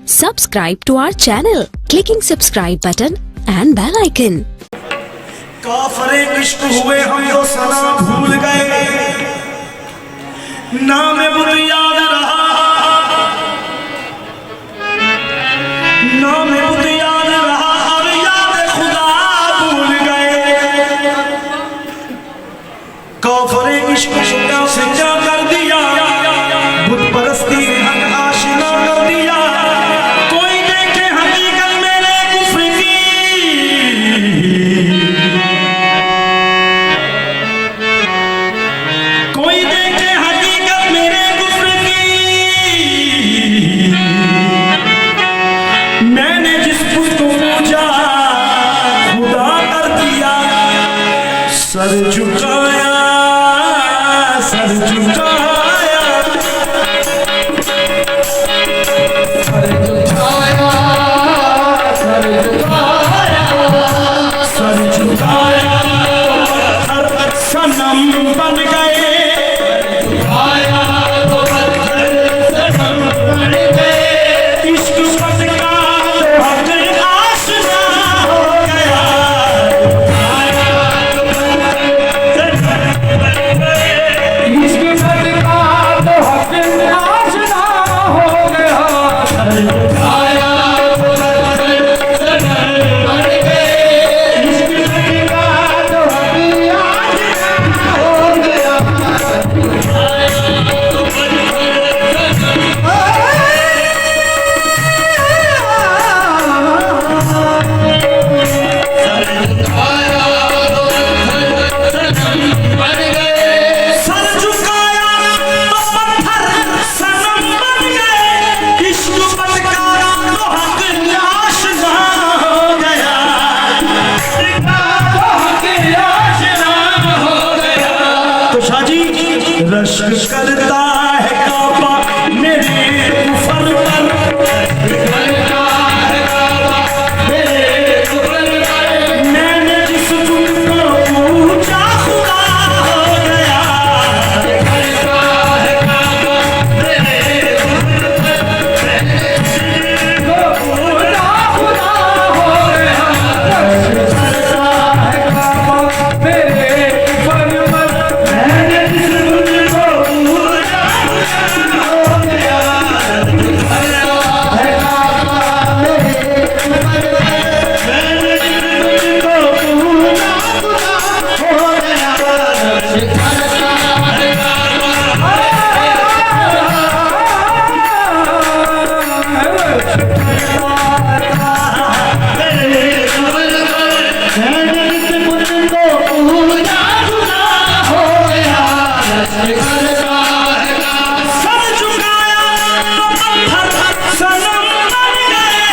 Subscribe to our channel, clicking subscribe button and bell icon. काफरे इश्क हुए हम तो सना भूल गए, नाम बुत याद रहा, नाम बुत याद रहा और याद खुदा भूल गए। काफरे इश्क से क्या कर दिया, बुत परस्ती आशिना कर दिया। कोई देखे हकीकत मेरे कुफ्र की, कोई देखे हकीकत मेरे कुफ्र की। मैंने जिस कुछ को पूछा खुदा कर दिया। सर झुकाया, सर झुकाया, सर झुकाया, सर झुकाया, सर झुकाया। हर सनम बन गए, झुकाया तो सनम बन गए। इश्क पद का हक आशना हो गया, झुकाया तो सनम बन गए। इश्क पद का हक आशना हो गया, झुकाया तो सनम बन गए। इश्क पद का हक आशना हो गया, सर झुकाया तो पत्थर सनम बन गए। इश्क पटकारा तो हक आशना हो गया, तो हक आशना हो गया। तो शाजी रश्क करता है काबा मेरे कुफर पर, करता है काबा मेरे कुफर पर। मैंने जिस बुत को पूछा खुदा हो गया, करता है काबा मेरे कुफर पर। मैंने जिस को पूछा खुदा हो गया, करता है काबा मेरे कुफर पर। मैंने जिस बुत को पूछा खुदा हो गया, करता है काबा मेरे कुफर पर। मैंने जिस बुत को पूछा खुदा हो गया, करता है सर झुकाया तो पत्थर सनम बन गए,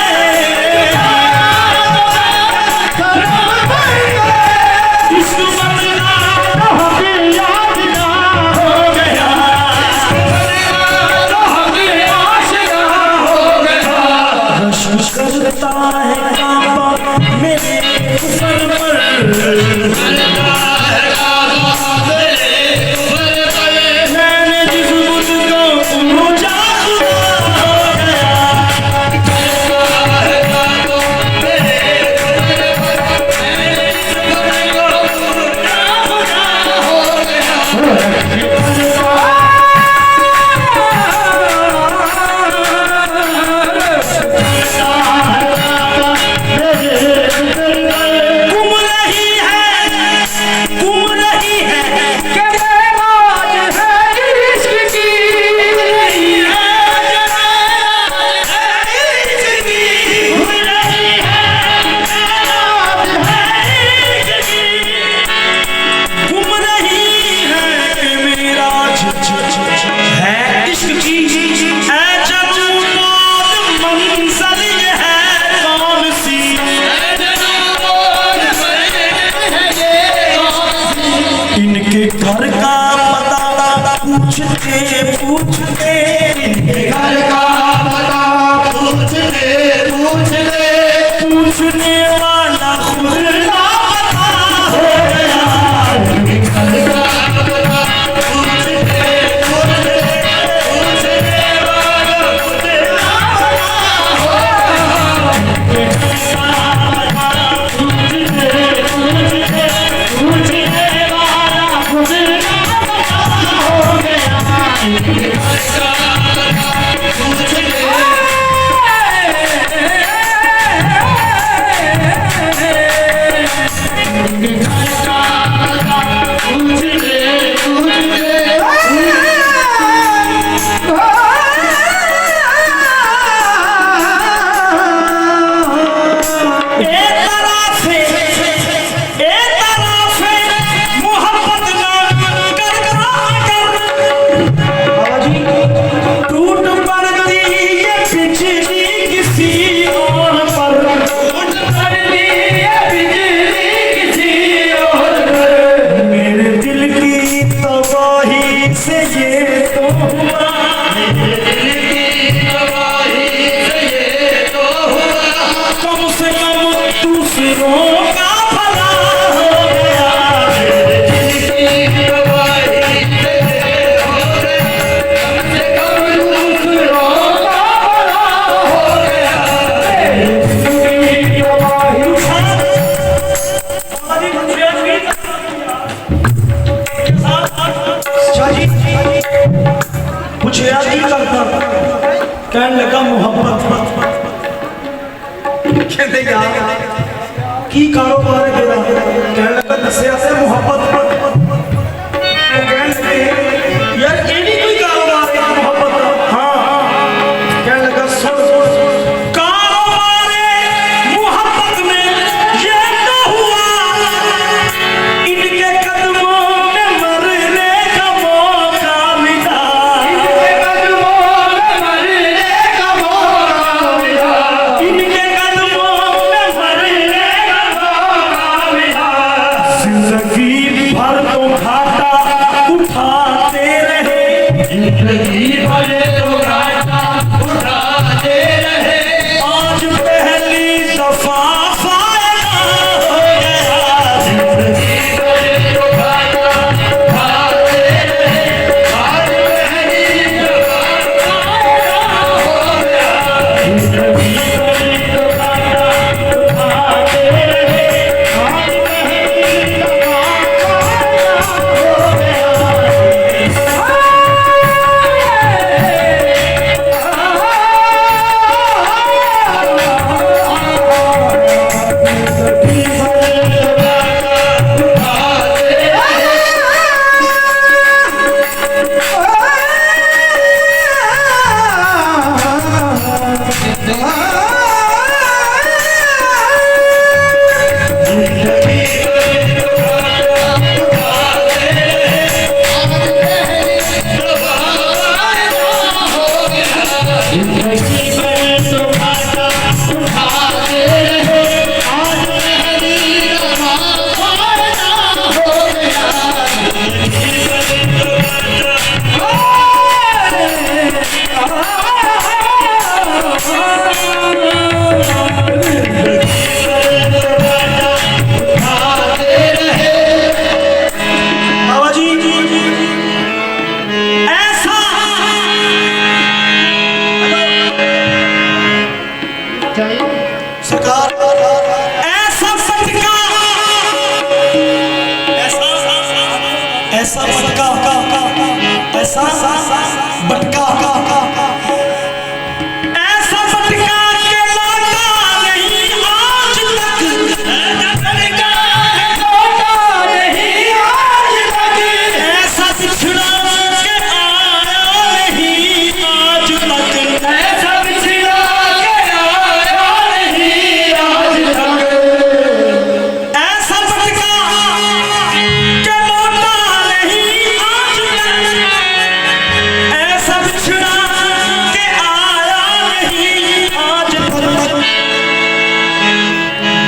इश्क बदला तो हक यादगार हो गया, तो हक आशिना हो गया। रश्क करता है काबा मेरे कुफर पर, करता है काबा मेरे कुफर पर। मैंने जिस बुत को पूछा खुदा हो गया, करता है काबा मेरे कुफर पर। मैंने जिस बुत को पूछा खुदा हो गया, गुम रही है, गुम रही है कि राज है इश्क की, गुम रही है इश्क की, गुम रही है राज है इश्क की। गुम रही है कि मेरा है इश्क की। ऐ जनूबाद मंज़िल ये है कौन सी, इनके घर का पता पूछते पूछते, इनके घर का पता पूछते पूछते, पूछने वाला खुद लापता हो गया। इनके घर का पता पूछते पूछते, पूछने वाला खुद लापता दूसरों का भला हो गया, जिनकी गवाही तेरे हो गए, कम से कम दूसरों का भला हो गया, जिनकी गवाही कुछ याद नहीं करता, कहने लगा मोहब्बत कहते की कारोबार है तेरा, कहने लगा दसिया से मोहब्बत कहने यार ये भी कोई कारोबार है मोहब्बत। हाँ कहने लगा सुन कारोबार मोहब्बत में ये तो हुआ, इनके कदमों में मरने का मौका मिला, इनके कदमों में मरने का मौका मिला, इनके कदमों में मरने का मौका मिला, जिंदगी भर तो घाटा उठाते रहे, जिंदगी भर तो घाटा उठाते रहे, आज पहली दफा फायदा हो गया, जिंदगी भर तो घाटा उठाते रहे, आज पहली दफा फायदा हो गया, जिंदगी भर तो घाटा उठाते रहे, आज पहली दफा फायदा हो गया। सरकार ऐसा फटका, ऐसा फटका, ऐसा बटका, ऐसा फटका के लौटा नहीं आज तक, फटका है लौटा नहीं आज तक, ऐसा बिछड़ा के आया नहीं आज तक, ऐसा बिछड़ा के आया नहीं आज तक, ऐसा फटका के लौटा नहीं आज तक, ऐसा बिछड़ा के आया नहीं आज तक,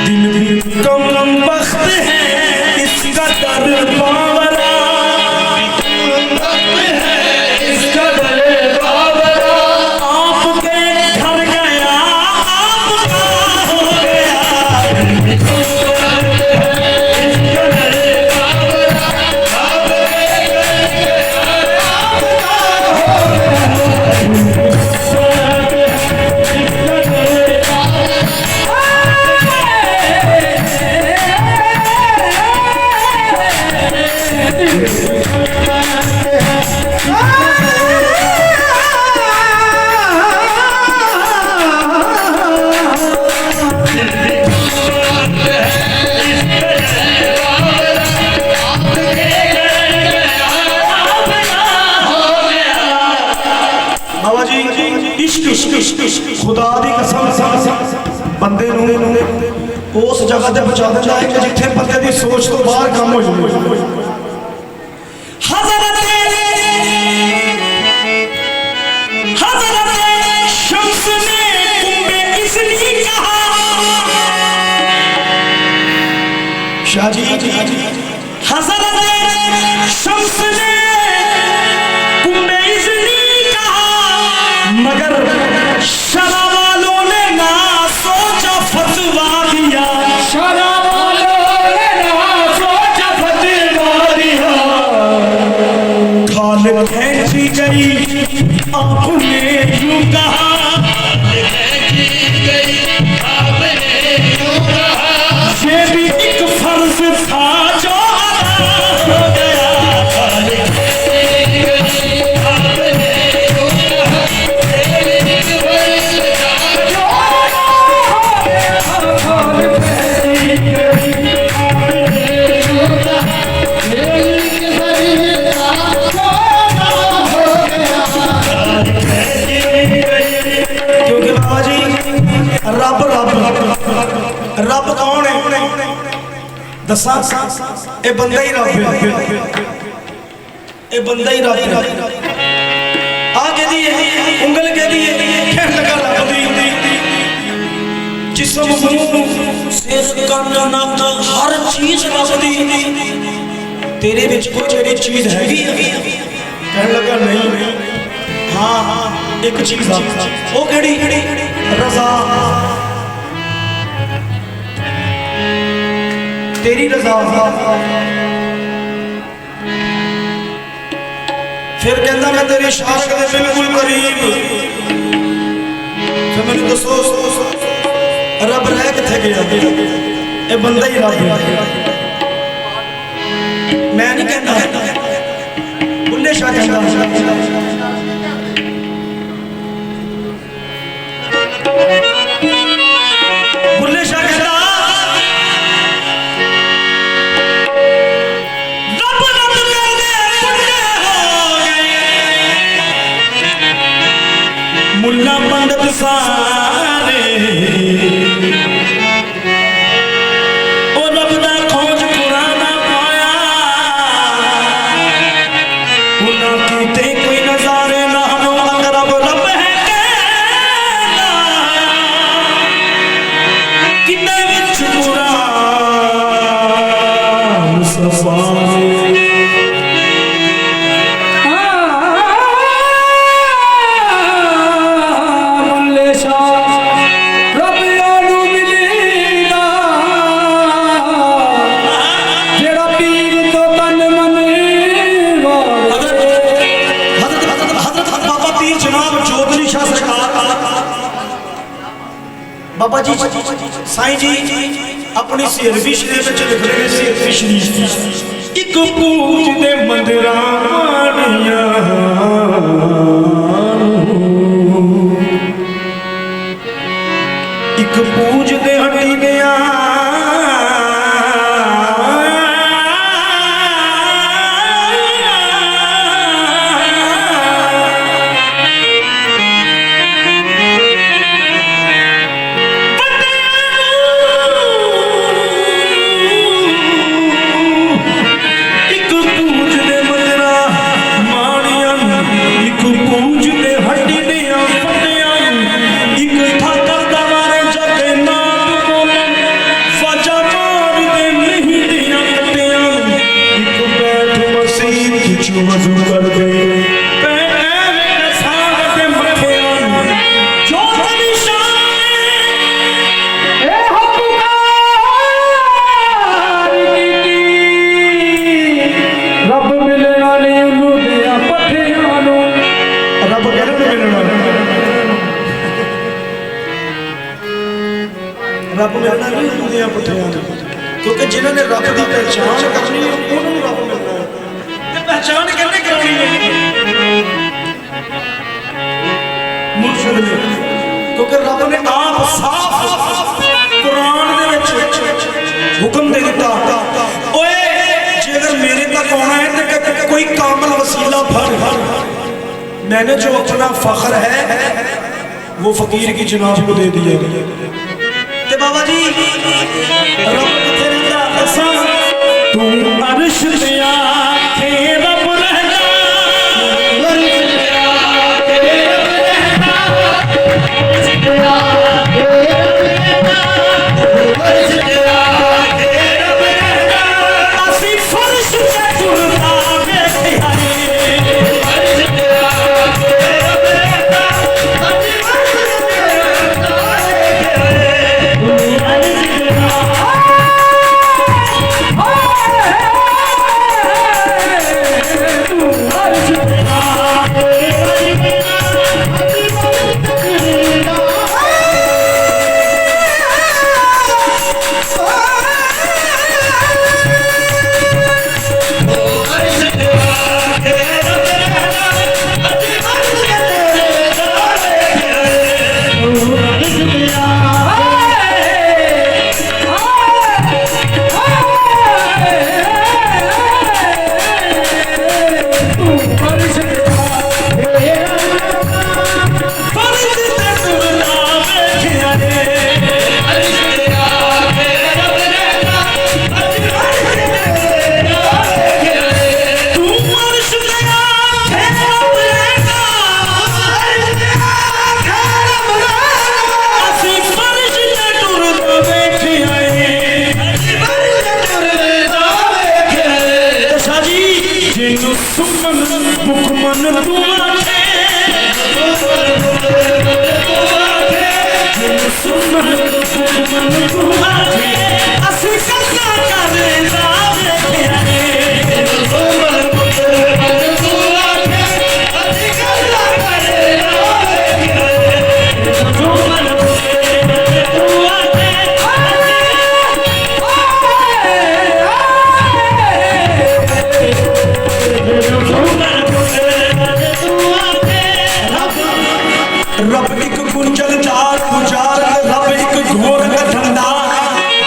दिल भी कम वक्त है इसका दर बावरा, इसका दर बावरा, आपके घर गया आपका हो गया, इसका दर बावरा, आपके घर गया आपका हो गया, इसका दर बाबा जी इश्क खुदा दी कसम बंदे नूं उस जगह ते पहुंचा देंदा है कि जिथे बंदे दी सोच तो बाहर काम हो जाए। हज़रत शम्स ने कुंबे इसलिए कहा, शाह जी हज़रत शम्स ने कुंबे इसलिए कहा, मगर शरा वालों ने ना सोचा फतवा दिया, शरा दसा ये बंदा ही रब है, ये बंदा ही रब है। आ कहदी है उंगल कहदी है कहन लगा रब दी जिस्म मुंह सिर कान नाक हर चीज रब दी। तेरे विच कोई जेड़ी चीज हैगी कहन लगा नहीं हाँ एक चीज आ वो केड़ी रजा तेरी रजा। फिर कहता मैं तेरी शारक दे बिल्कुल करीब। फिर मैंने दसो रब रह किथे गया ये बंदा ही रब है। मैं नहीं कहता बुल्ले शाह कहता बुल्ले शाह कहता मुल्ला पंडित सारे ओ रब दा खोज पुराना पाया उन्हां कीते कोई नजारे ना हो अगर रब रब है कहना किन्ने विच कुरान सफाए बाबा जी साईं जी अपनी सिरवी शरीफ में लिख रहे हैं सिरवी शरीफ एक पूज दे मंदिरानिया एक पूज दे हटी गया रब मिलना नहीं दुनिया पुठिया क्योंकि जिन्होंने रब की पहचान करनी है उन्होंने रब मिलना है। पहचान कितने करनी है मुर्शिद ने क्योंकि रब ने आप साफ कुरान दे विच हुक्म दे दिता ओए जेकर मेरे तक आना है तो कोई कामल वसीला भर मैंने जो अपना फख्र है वो फकीर की जनाब को दे दिया। ते बाबा जी रब किथे रहंदा दसा तू अर्श ते आके रब रहंदा अर्श ते आके रब रहंदा अर्श ते आके रब रहंदा अर्श ते आके रब रहंदा असी फर्श ते टुरदा बैठे हरे अर्श ते आके रब रहंदा असी फर्श ते टुरदा बैठे हरे सुमन सुमन बुआ के असी कसा करे लावे रे सुमन सुमन बुआ के असी कसा करे लावे रे सुमन बुआ के रब एक गुंजल चार गुजार रब एक घोर धंधा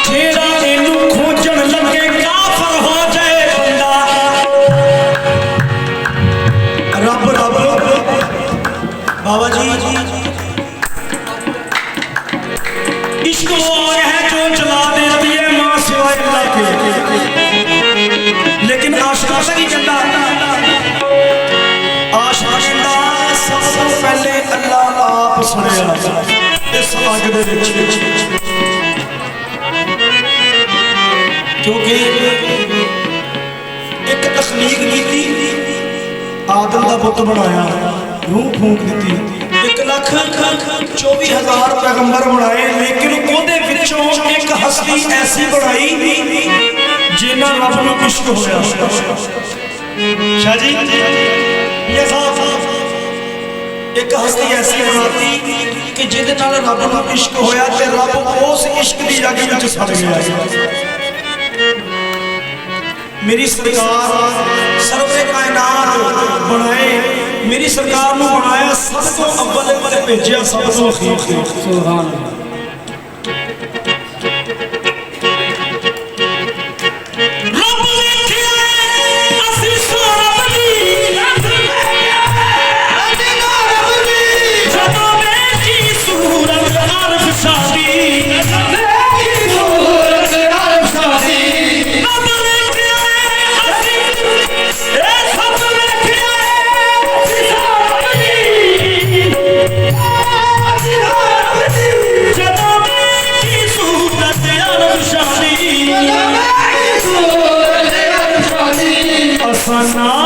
जेड़ा इनू खोजन लगे काफर हो जाए बंदा रब रब बाबा जी इश्क वो है जो जला देती है मां सिवाय अल्लाह के लेकिन आशिक नहीं कहता सब तो पहले अल्लाह आप सुनिया इस अग दे विच क्योंकि एक तखलीक की आदम का पुत बनाया रूह फूक दी 1,24,000 पैगंबर बनाए लेकिन ओदे विचों एक हस्ती ऐसी बनाई जिन्हां रब नूं इश्क होया शाह जी ये साहब एक हस्ती ऐसी बनाती कि जिहदे नाल रब नूं इश्क होया ते रब उस इश्क दी अग विच सड़ गया मेरी सरकार सर्वे कायनात बनाए मेरी सरकार नूं बनाया सब तो अव्वल ते भेजिया सब तो अखीर सुभान अल्लाह ना